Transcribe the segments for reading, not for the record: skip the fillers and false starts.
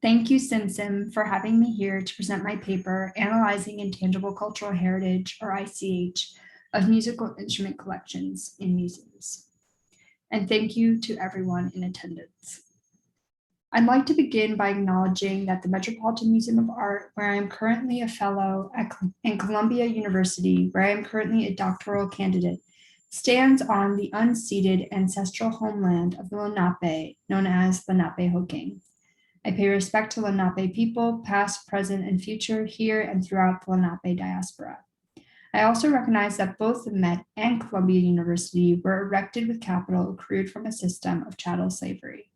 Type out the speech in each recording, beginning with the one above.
Thank you, Simsim, for having me here to present my paper, Analyzing Intangible Cultural Heritage, or ICH, of musical instrument collections in museums. And thank you to everyone in attendance. I'd like to begin by acknowledging that the Metropolitan Museum of Art, where I am currently a fellow and Columbia University, where I am currently a doctoral candidate, stands on the unceded ancestral homeland of the Lenape, known as Lenapehoking. I pay respect to Lenape people, past, present, and future, here and throughout the Lenape diaspora. I also recognize that both the Met and Columbia University were erected with capital accrued from a system of chattel slavery.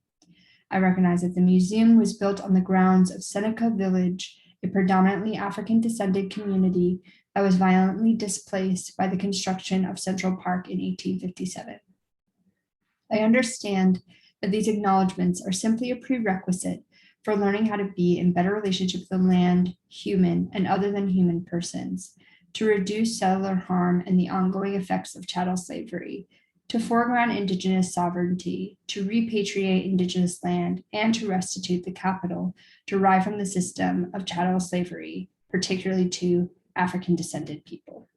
I recognize that the museum was built on the grounds of Seneca Village, a predominantly African-descended community that was violently displaced by the construction of Central Park in 1857. I understand that these acknowledgements are simply a prerequisite for learning how to be in better relationship with the land, human, and other than human persons, to reduce settler harm and the ongoing effects of chattel slavery, to foreground Indigenous sovereignty, to repatriate Indigenous land, and to restitute the capital derived from the system of chattel slavery, particularly to African-descended people.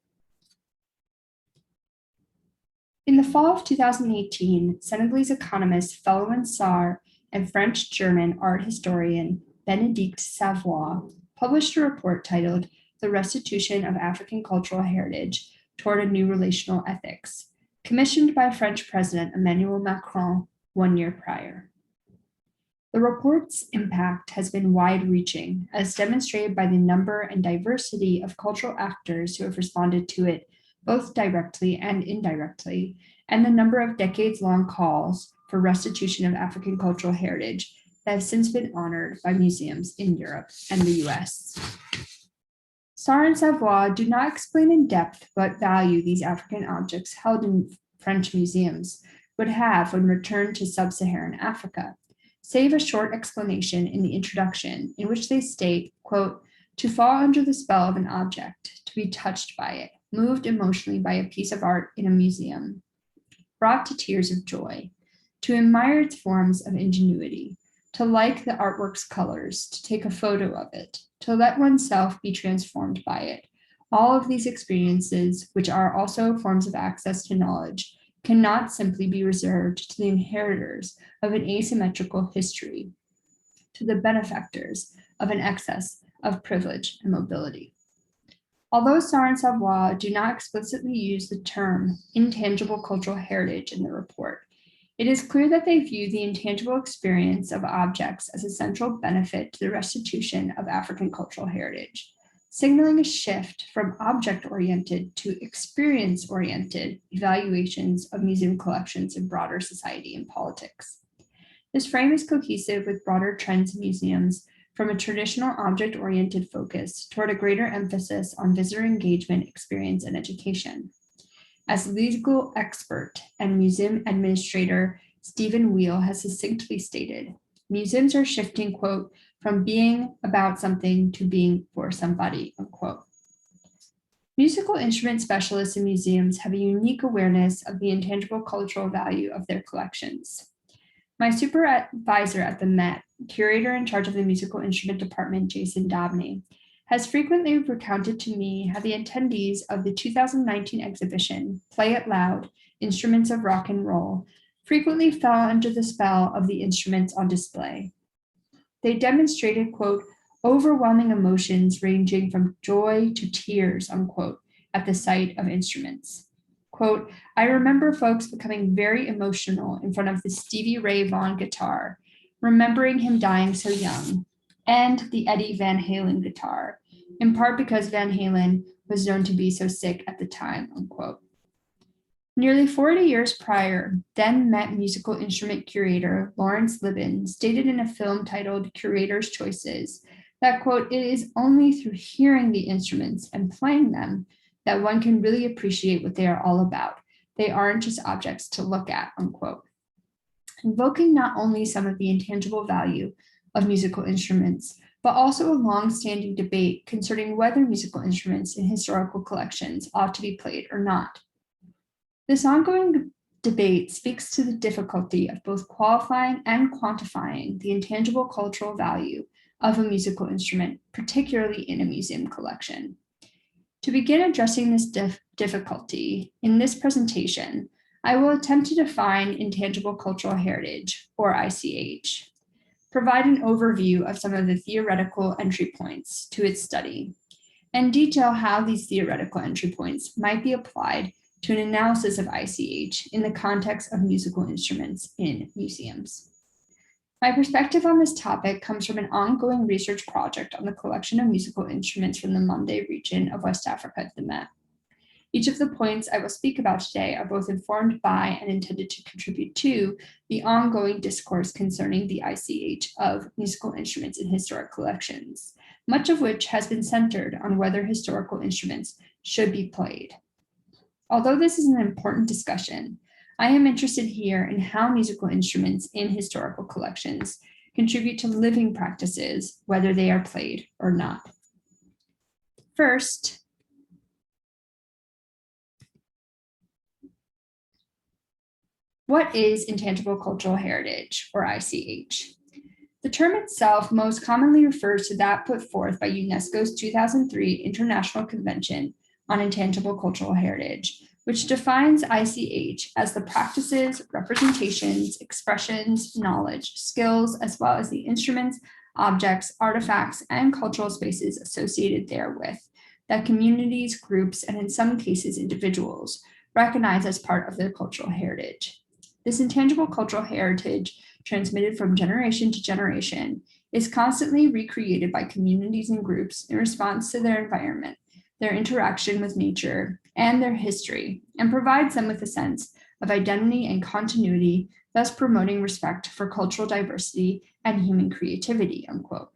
In the fall of 2018, Senegalese economist, fellow in SAR, and French-German art historian Bénédicte Savoy published a report titled The Restitution of African Cultural Heritage Toward a New Relational Ethics, commissioned by French President Emmanuel Macron 1 year prior. The report's impact has been wide-reaching, as demonstrated by the number and diversity of cultural actors who have responded to it, both directly and indirectly, and the number of decades-long calls for restitution of African cultural heritage that have since been honored by museums in Europe and the US. Sarr and Savoy do not explain in depth what value these African objects held in French museums would have when returned to sub-Saharan Africa, save a short explanation in the introduction in which they state, quote, to fall under the spell of an object, to be touched by it, moved emotionally by a piece of art in a museum, brought to tears of joy, to admire its forms of ingenuity, to like the artwork's colors, to take a photo of it, to let oneself be transformed by it. All of these experiences, which are also forms of access to knowledge, cannot simply be reserved to the inheritors of an asymmetrical history, to the benefactors of an excess of privilege and mobility. Although Sarr and Savoy do not explicitly use the term intangible cultural heritage in the report, it is clear that they view the intangible experience of objects as a central benefit to the restitution of African cultural heritage, signaling a shift from object-oriented to experience-oriented evaluations of museum collections in broader society and politics. This frame is cohesive with broader trends in museums from a traditional object-oriented focus toward a greater emphasis on visitor engagement, experience, and education. As legal expert and museum administrator Stephen Wheel has succinctly stated, museums are shifting, quote, from being about something to being for somebody, unquote. Musical instrument specialists in museums have a unique awareness of the intangible cultural value of their collections. My supervisor at the Met, curator in charge of the musical instrument department, Jason Dabney, has frequently recounted to me how the attendees of the 2019 exhibition, Play It Loud, Instruments of Rock and Roll, frequently fell under the spell of the instruments on display. They demonstrated, quote, overwhelming emotions ranging from joy to tears, unquote, at the sight of instruments. Quote, I remember folks becoming very emotional in front of the Stevie Ray Vaughan guitar, remembering him dying so young, and the Eddie Van Halen guitar, in part because Van Halen was known to be so sick at the time, unquote. Nearly 40 years prior, then Met musical instrument curator Lawrence Libben stated in a film titled Curator's Choices that, quote, it is only through hearing the instruments and playing them that one can really appreciate what they are all about. They aren't just objects to look at, unquote. Invoking not only some of the intangible value of musical instruments, but also a long-standing debate concerning whether musical instruments in historical collections ought to be played or not. This ongoing debate speaks to the difficulty of both qualifying and quantifying the intangible cultural value of a musical instrument, particularly in a museum collection. To begin addressing this difficulty, in this presentation, I will attempt to define intangible cultural heritage, or ICH, provide an overview of some of the theoretical entry points to its study, and detail how these theoretical entry points might be applied to an analysis of ICH in the context of musical instruments in museums. My perspective on this topic comes from an ongoing research project on the collection of musical instruments from the Mandé region of West Africa, the Met. Each of the points I will speak about today are both informed by and intended to contribute to the ongoing discourse concerning the ICH of musical instruments in historic collections, much of which has been centered on whether historical instruments should be played. Although this is an important discussion, I am interested here in how musical instruments in historical collections contribute to living practices, whether they are played or not. First, what is intangible cultural heritage, or ICH? The term itself most commonly refers to that put forth by UNESCO's 2003 International Convention on Intangible Cultural Heritage, which defines ICH as the practices, representations, expressions, knowledge, skills, as well as the instruments, objects, artifacts, and cultural spaces associated therewith that communities, groups, and in some cases individuals recognize as part of their cultural heritage. This intangible cultural heritage, transmitted from generation to generation, is constantly recreated by communities and groups in response to their environment, their interaction with nature, and their history, and provides them with a sense of identity and continuity, thus promoting respect for cultural diversity and human creativity, unquote.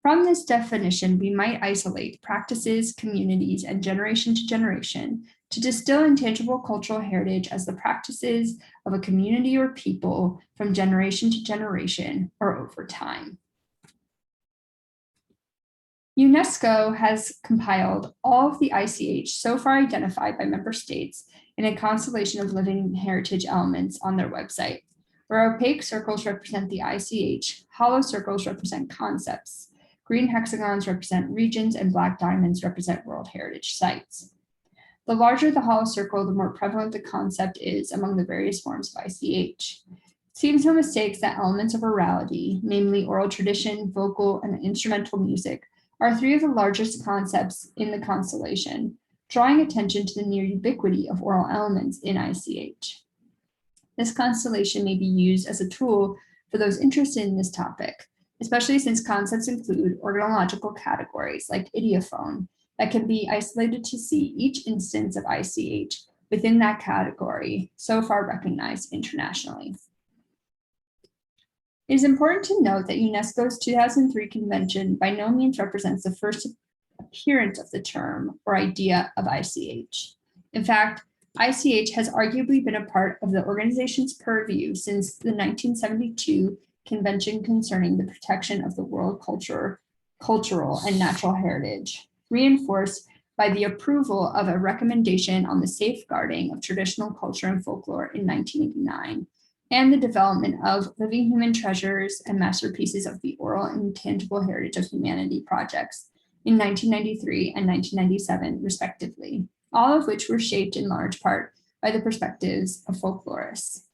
From this definition, we might isolate practices, communities, and generation to generation to distill intangible cultural heritage as the practices of a community or people from generation to generation or over time. UNESCO has compiled all of the ICH so far identified by member states in a constellation of living heritage elements on their website, where opaque circles represent the ICH, hollow circles represent concepts, green hexagons represent regions, and black diamonds represent World Heritage Sites. The larger the hollow circle, the more prevalent the concept is among the various forms of ICH. It seems no mistake that elements of orality, namely oral tradition, vocal, and instrumental music, are three of the largest concepts in the constellation, drawing attention to the near ubiquity of oral elements in ICH. This constellation may be used as a tool for those interested in this topic, especially since concepts include organological categories like idiophone that can be isolated to see each instance of ICH within that category, so far recognized internationally. It is important to note that UNESCO's 2003 convention by no means represents the first appearance of the term or idea of ICH. In fact, ICH has arguably been a part of the organization's purview since the 1972 Convention concerning the protection of the world cultural and natural heritage, reinforced by the approval of a recommendation on the safeguarding of traditional culture and folklore in 1989, and the development of Living Human Treasures and Masterpieces of the Oral and Intangible Heritage of Humanity projects in 1993 and 1997, respectively, all of which were shaped in large part by the perspectives of folklorists.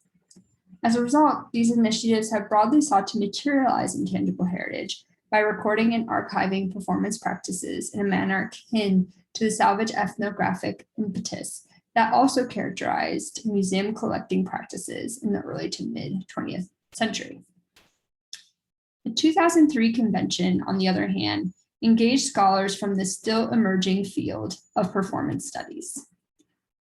As a result, these initiatives have broadly sought to materialize intangible heritage by recording and archiving performance practices in a manner akin to the salvage ethnographic impetus that also characterized museum collecting practices in the early to mid 20th century. The 2003 convention, on the other hand, engaged scholars from the still emerging field of performance studies.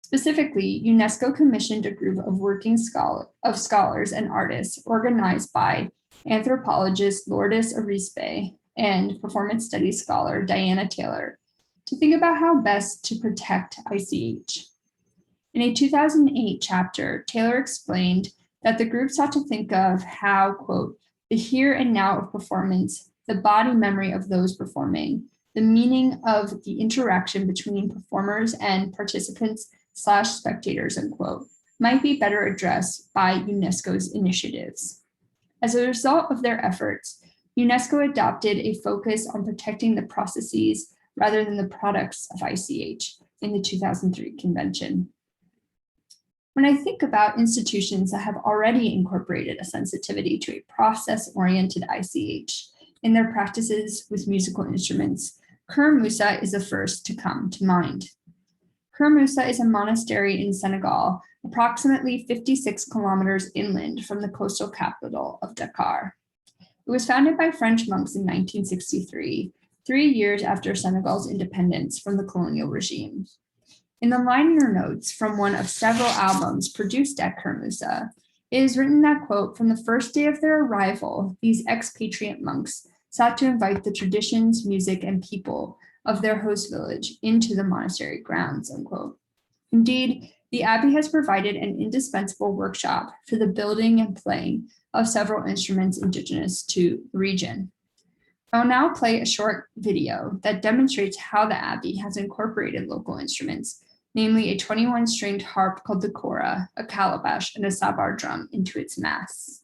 Specifically, UNESCO commissioned a group of working scholars and artists organized by anthropologist Lourdes Arispe and performance studies scholar Diana Taylor to think about how best to protect ICH. In a 2008 chapter, Taylor explained that the group sought to think of how, quote, the here and now of performance, the body memory of those performing, the meaning of the interaction between performers and participants/spectators, unquote, might be better addressed by UNESCO's initiatives. As a result of their efforts, UNESCO adopted a focus on protecting the processes rather than the products of ICH in the 2003 convention. When I think about institutions that have already incorporated a sensitivity to a process-oriented ICH in their practices with musical instruments, Kër Moussa is the first to come to mind. Kër Moussa is a monastery in Senegal, approximately 56 kilometers inland from the coastal capital of Dakar. It was founded by French monks in 1963, 3 years after Senegal's independence from the colonial regime. In the liner notes from one of several albums produced at Kër Moussa, it is written that, quote, from the first day of their arrival, these expatriate monks sought to invite the traditions, music, and people of their host village into the monastery grounds, unquote. Indeed, the abbey has provided an indispensable workshop for the building and playing of several instruments indigenous to the region. I'll now play a short video that demonstrates how the abbey has incorporated local instruments, namely a 21-stringed harp called the kora, a calabash, and a sabar drum into its mass.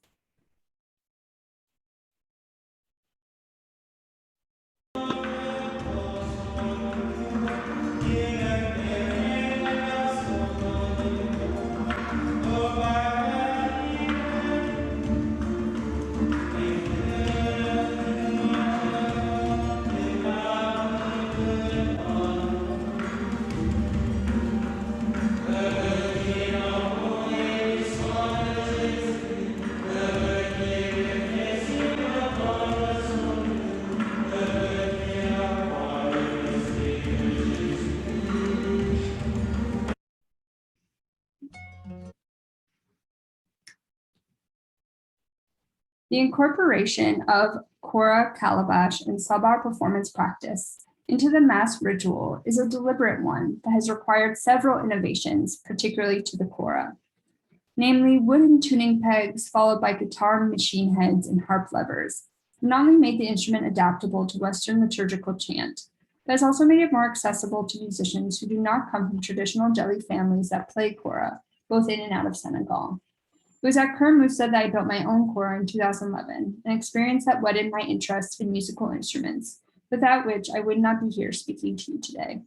The incorporation of kora, calabash, and sabar performance practice into the mass ritual is a deliberate one that has required several innovations, particularly to the kora, namely wooden tuning pegs followed by guitar machine heads and harp levers, not only made the instrument adaptable to Western liturgical chant, but has also made it more accessible to musicians who do not come from traditional Jeli families that play kora, both in and out of Senegal. It was at Kër Moussa that I built my own kora in 2011, an experience that whetted my interest in musical instruments, without which I would not be here speaking to you today.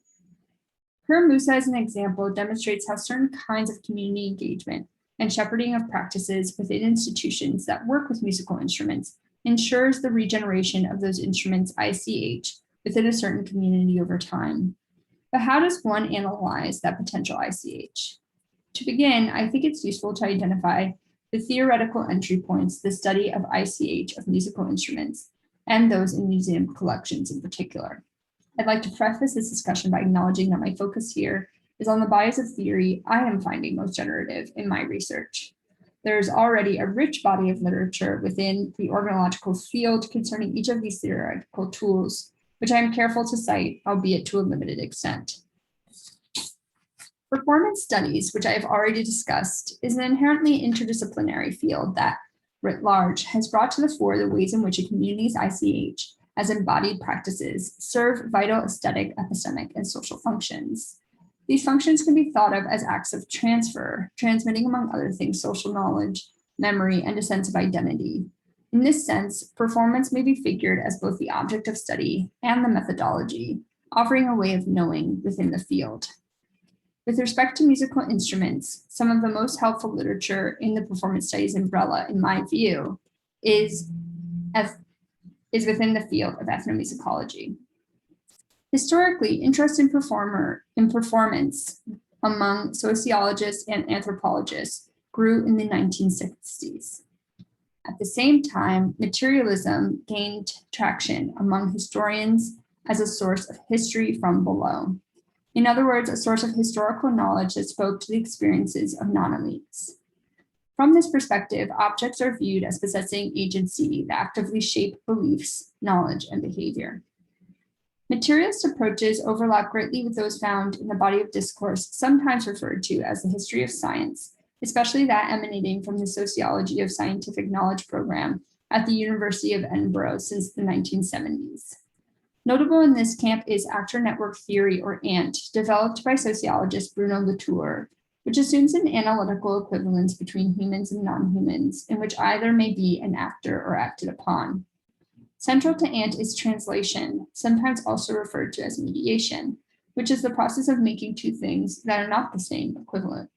Kër Moussa as an example demonstrates how certain kinds of community engagement and shepherding of practices within institutions that work with musical instruments ensures the regeneration of those instruments ICH within a certain community over time. But how does one analyze that potential ICH? To begin, I think it's useful to identify the theoretical entry points to the study of ICH of musical instruments and those in museum collections in particular. I'd like to preface this discussion by acknowledging that my focus here is on the bodies of theory I am finding most generative in my research. There is already a rich body of literature within the organological field concerning each of these theoretical tools, which I am careful to cite, albeit to a limited extent. Performance studies, which I have already discussed, is an inherently interdisciplinary field that, writ large, has brought to the fore the ways in which a community's ICH, as embodied practices, serve vital aesthetic, epistemic, and social functions. These functions can be thought of as acts of transfer, transmitting, among other things, social knowledge, memory, and a sense of identity. In this sense, performance may be figured as both the object of study and the methodology, offering a way of knowing within the field. With respect to musical instruments, some of the most helpful literature in the performance studies umbrella, in my view, is within the field of ethnomusicology. Historically, interest in performance among sociologists and anthropologists grew in the 1960s. At the same time, materialism gained traction among historians as a source of history from below. In other words, a source of historical knowledge that spoke to the experiences of non-elites. From this perspective, objects are viewed as possessing agency that actively shape beliefs, knowledge, and behavior. Materialist approaches overlap greatly with those found in the body of discourse, sometimes referred to as the history of science, especially that emanating from the Sociology of Scientific Knowledge program at the University of Edinburgh since the 1970s. Notable in this camp is actor network theory, or ANT, developed by sociologist Bruno Latour, which assumes an analytical equivalence between humans and non-humans, in which either may be an actor or acted upon. Central to ANT is translation, sometimes also referred to as mediation, which is the process of making two things that are not the same equivalent.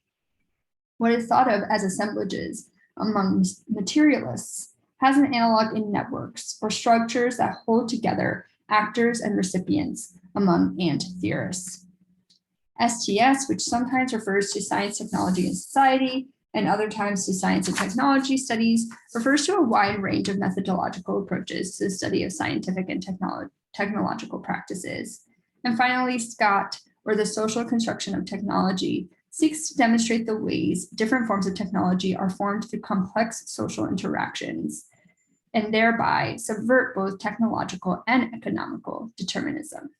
What is thought of as assemblages among materialists has an analog in networks or structures that hold together actors and recipients among ANT theorists. STS, which sometimes refers to science, technology, and society, and other times to science and technology studies, refers to a wide range of methodological approaches to the study of scientific and technological practices. And finally, SCOT, or the social construction of technology, seeks to demonstrate the ways different forms of technology are formed through complex social interactions, and thereby subvert both technological and economical determinism.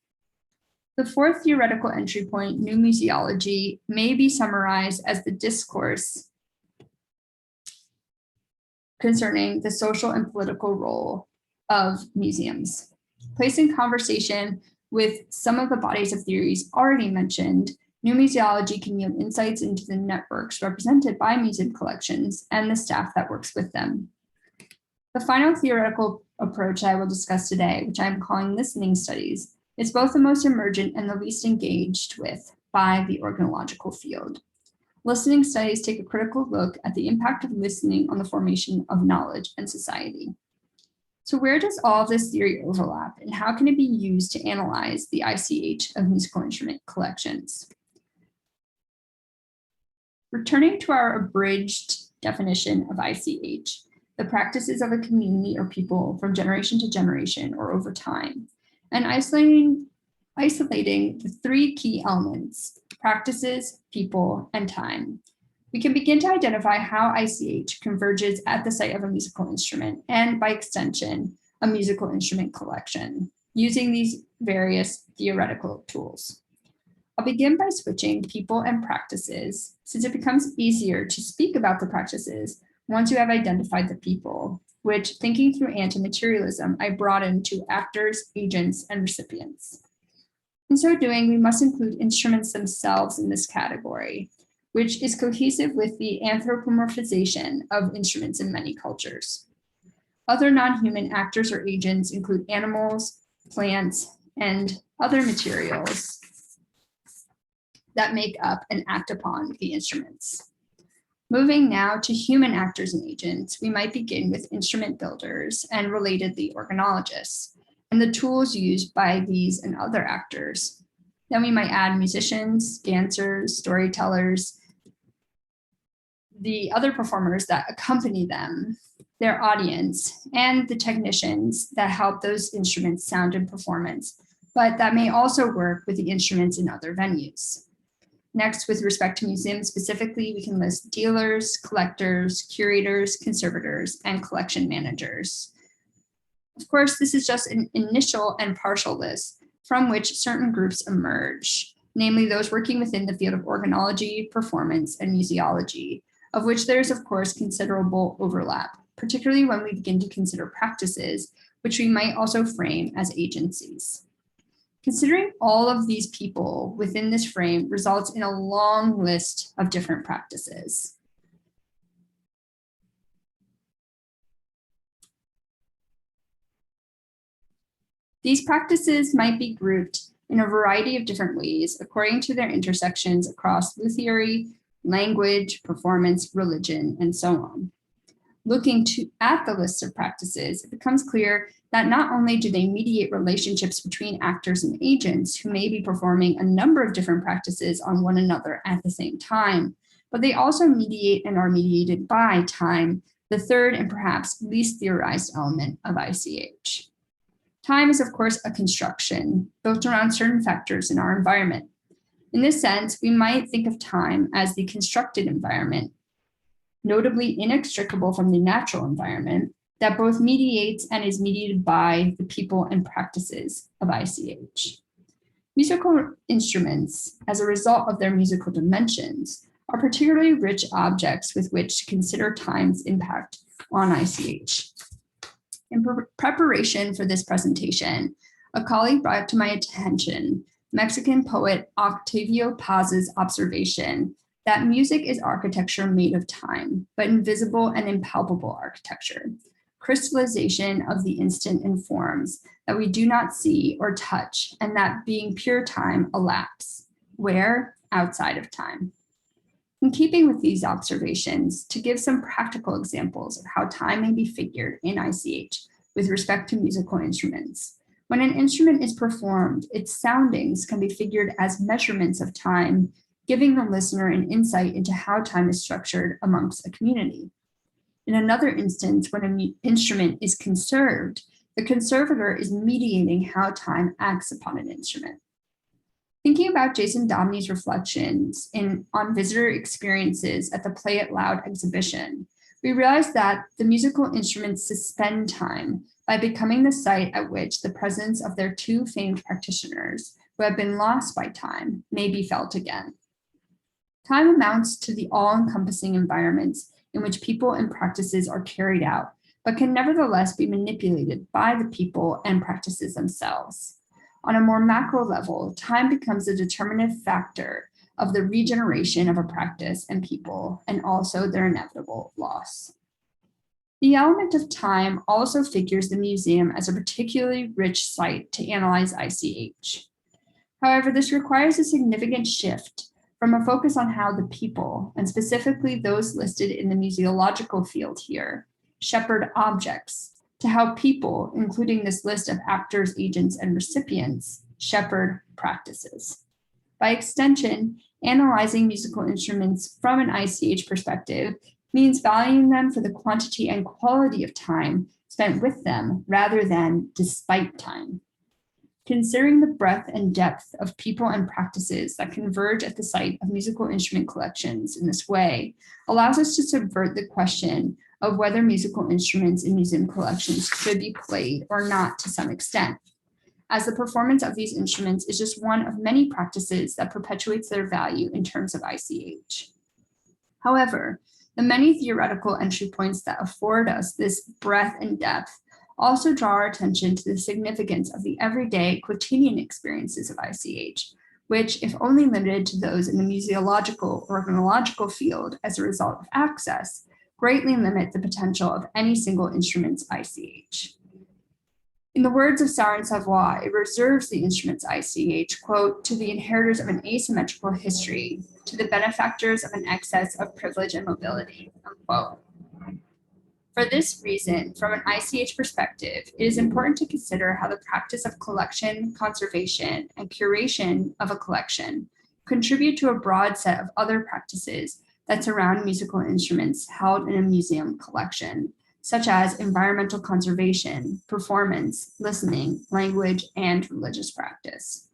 The fourth theoretical entry point, new museology, may be summarized as the discourse concerning the social and political role of museums. Placed in conversation with some of the bodies of theories already mentioned, new museology can yield insights into the networks represented by museum collections and the staff that works with them. The final theoretical approach I will discuss today, which I'm calling listening studies, is both the most emergent and the least engaged with by the organological field. Listening studies take a critical look at the impact of listening on the formation of knowledge and society. So where does all of this theory overlap, and how can it be used to analyze the ICH of musical instrument collections? Returning to our abridged definition of ICH, the practices of a community or people from generation to generation or over time, and isolating the three key elements: practices, people, and time. We can begin to identify how ICH converges at the site of a musical instrument and, by extension, a musical instrument collection, using these various theoretical tools. I'll begin by switching people and practices, since it becomes easier to speak about the practices once you have identified the people, which, thinking through anti-materialism, I broaden to actors, agents, and recipients. In so doing, we must include instruments themselves in this category, which is cohesive with the anthropomorphization of instruments in many cultures. Other non-human actors or agents include animals, plants, and other materials that make up and act upon the instruments. Moving now to human actors and agents, we might begin with instrument builders and relatedly organologists, and the tools used by these and other actors. Then we might add musicians, dancers, storytellers, the other performers that accompany them, their audience, and the technicians that help those instruments sound in performance, but that may also work with the instruments in other venues. Next, with respect to museums specifically, we can list dealers, collectors, curators, conservators, and collection managers. Of course, this is just an initial and partial list from which certain groups emerge, namely those working within the field of organology, performance, and museology, of which there is, of course, considerable overlap, particularly when we begin to consider practices, which we might also frame as agencies. Considering all of these people within this frame results in a long list of different practices. These practices might be grouped in a variety of different ways according to their intersections across the theory, language, performance, religion, and so on. Looking at the list of practices, it becomes clear that not only do they mediate relationships between actors and agents who may be performing a number of different practices on one another at the same time, but they also mediate and are mediated by time, the third and perhaps least theorized element of ICH. Time is, of course, a construction built around certain factors in our environment. In this sense, we might think of time as the constructed environment, notably inextricable from the natural environment, that both mediates and is mediated by the people and practices of ICH. Musical instruments, as a result of their musical dimensions, are particularly rich objects with which to consider time's impact on ICH. In preparation for this presentation, a colleague brought to my attention Mexican poet Octavio Paz's observation that music is architecture made of time, but invisible and impalpable architecture, crystallization of the instant in forms that we do not see or touch, and that being pure time elapse. Where? Outside of time. In keeping with these observations, to give some practical examples of how time may be figured in ICH with respect to musical instruments. When an instrument is performed, its soundings can be figured as measurements of time, giving the listener an insight into how time is structured amongst a community. In another instance, when an instrument is conserved, the conservator is mediating how time acts upon an instrument. Thinking about Jason Domney's reflections on visitor experiences at the Play It Loud exhibition, we realized that the musical instruments suspend time by becoming the site at which the presence of their two famed practitioners who have been lost by time may be felt again. Time amounts to the all-encompassing environments in which people and practices are carried out, but can nevertheless be manipulated by the people and practices themselves. On a more macro level, time becomes a determinative factor of the regeneration of a practice and people, and also their inevitable loss. The element of time also figures the museum as a particularly rich site to analyze ICH. However, this requires a significant shift from a focus on how the people, and specifically those listed in the museological field here, shepherd objects, to how people, including this list of actors, agents, and recipients, shepherd practices. By extension, analyzing musical instruments from an ICH perspective means valuing them for the quantity and quality of time spent with them rather than despite time. Considering the breadth and depth of people and practices that converge at the site of musical instrument collections in this way allows us to subvert the question of whether musical instruments in museum collections should be played or not to some extent, as the performance of these instruments is just one of many practices that perpetuates their value in terms of ICH. However, the many theoretical entry points that afford us this breadth and depth also draw our attention to the significance of the everyday quotidian experiences of ICH, which, if only limited to those in the museological or organological field as a result of access, greatly limit the potential of any single instrument's ICH. In the words of Sarin Savoy, it reserves the instrument's ICH, quote, to the inheritors of an asymmetrical history, to the benefactors of an excess of privilege and mobility, unquote. For this reason, from an ICH perspective, it is important to consider how the practice of collection, conservation, and curation of a collection contribute to a broad set of other practices that surround musical instruments held in a museum collection, such as environmental conservation, performance, listening, language, and religious practice.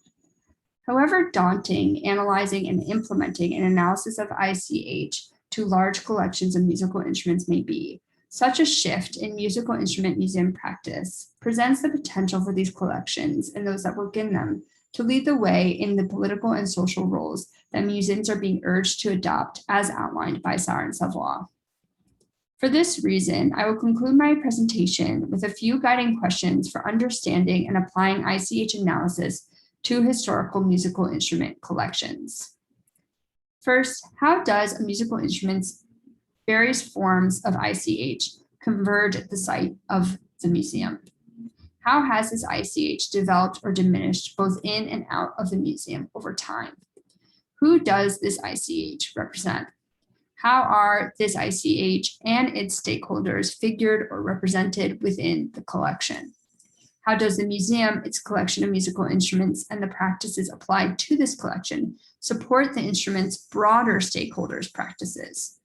However daunting analyzing and implementing an analysis of ICH to large collections of musical instruments may be, such a shift in musical instrument museum practice presents the potential for these collections and those that work in them to lead the way in the political and social roles that museums are being urged to adopt as outlined by Sarin Savoy. For this reason, I will conclude my presentation with a few guiding questions for understanding and applying ICH analysis to historical musical instrument collections. First, how does a musical instrument's various forms of ICH converge at the site of the museum? How has this ICH developed or diminished both in and out of the museum over time? Who does this ICH represent? How are this ICH and its stakeholders figured or represented within the collection? How does the museum, its collection of musical instruments, and the practices applied to this collection support the instrument's broader stakeholders' practices?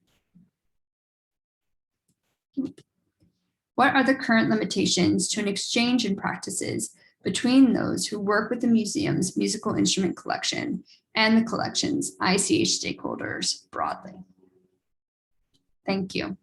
What are the current limitations to an exchange in practices between those who work with the museum's musical instrument collection and the collection's ICH stakeholders broadly? Thank you.